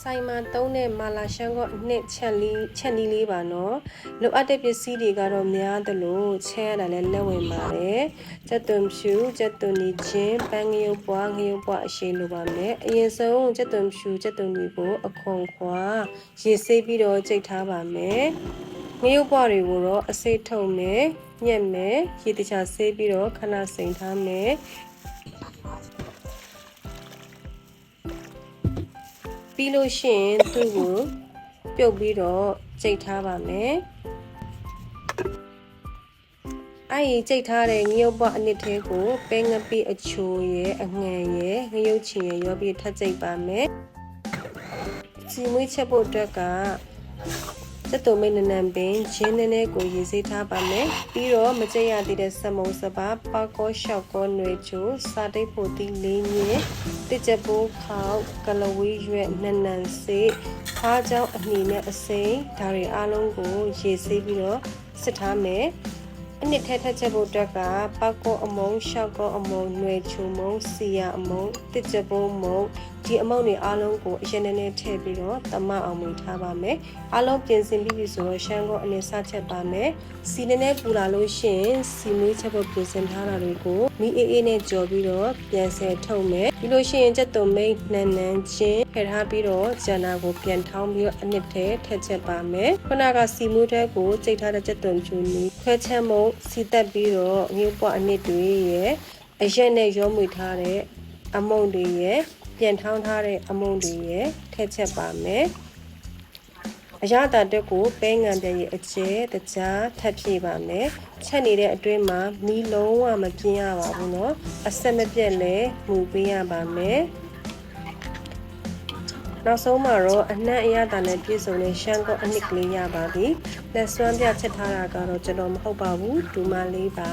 ဆိုင်မှာသုံးတဲ့မာလာရှန်ကောနှစ်ချက်နီးလေးပါနော်လိုအပ်တဲ့ပစ္စည်းတွေကတော့များသလိုချဲရတာလည်းလက်ဝင်ပါတယ်ကျက်သွန်ဖြူကျက်သွန်နီချင်းပန်းငရုတ်ပွားအရှိလိုပါမယ်အရင်ဆုံးကျက်သွန်ဖြူကျက်သွန်နီကိုအခွန်ခွာရေဆေးပြီးတော့ကြိတ်ထားပါမယ်ငရုတ်ပွားတွေကိုတော့အစိတ်ထုံမယ်ညက်မယ်ရေတခြားဆေးပြီးတော့ခဏစိမ်ထားမယ်ပြီးလို့ရှိရင်သူ့ကိုပြုတ်ပြီးတော့ကြိတ်ထားပါမယ်အဲ့ဒီကြိတ်ထားတဲ့ငရုတ်ပွားအနစ်သေးကိုပဲငပိအချိုရဲ့အငံရဲ့ငရုတ်ချင်ရဲ့ရောပြီးထပ်ကြိတ်ပါမယ်စီမွေးချက်ဖို့အတွက်ကစက်တုံမိတ်နံပင်ချင်းနဲ့ကိုရေးစေးထားပါမယ်ပြီးတော့မကြိတ်ရသေးတဲ့စမုံစပါပေါကောရှောက်ကောနွေချိုစာတိတ်ဖို့တီးလေးညင်းတစ်ချက်ပိုးခေါက်ကလဝေးရွက်နနန်စေးဖားကြောင်းအနှီနဲ့အစိမ်းဒါတွေအားလုံးကိုရေးစေးပြီးတော့စစ်ထားမယ်အနှစ်ထက်ချက်ဖို့အတွက်ကပေါကောအမုံရှောက်ကောအမုံနွေချိုမုံစီယာအမုံတစ်ချက်ပိုးမုံဒီအမုံတွေအားလုံးကိုအရင်နဲ့ထည့်ပြီးတော့တမအောင်မွေထားပါမယ်အားလုံးပြင်ဆင်ပြီးပြီဆိုတော့ရှမ်းကောအနေစချက်ပါမယ်စီနဲ့ပူလာလို့ရှိရင်စီမွေးချက်ဖို့ပြင်ဆင်ထားတာတွေကိုမီအေးနဲ့ကြော်ပြီးတော့ပြန်ဆယ်ထုတ်မယ်ပြီးလို့ရှိရင်ချက်သွန်မိတ်နှန်းချင်းထည့်ထားပြီးတော့ဂျန်နာကိုပြန်ထောင်းပြီးတော့အနှစ်ထဲထည့်ချက်ပါမယ်ခုနကစီမွေးတဲ့ကိုကြိတ်ထားတဲ့ချက်သွန်ဖြူနီခွဲချက်မုံစီတက်ပြီးတော့ငရုတ်ပွားအနှစ်တွေရဲ့အရက်နဲ့ရောမွေထားတဲ့အမုံတွေရဲ့ပြန်ထောင်းထားတဲ့အမုံတွေရဲ့ထည့်ချက်ပါမယ်အရသာတက်ကိုပဲငံပြရဲ့အကျဲတကြားထပ်ဖြည့်ပါမယ်ချက်နေတဲ့အတွင်းမှာမီးလုံးဝမပြင်းရပါဘူးเนาะအဆက်မပြတ်လဲမှုပေးရပါမယ်နောက်ဆုံးမှာတော့အနှံ့အရသာနဲ့ပြည့်စုံတဲ့ရှမ်းကောအနှစ်ကလေးရပါပြီလက်စွမ်းပြချက်ထားတာကတော့ကျွန်တော်မဟုတ်ပါဘူးဒူမလေးပါ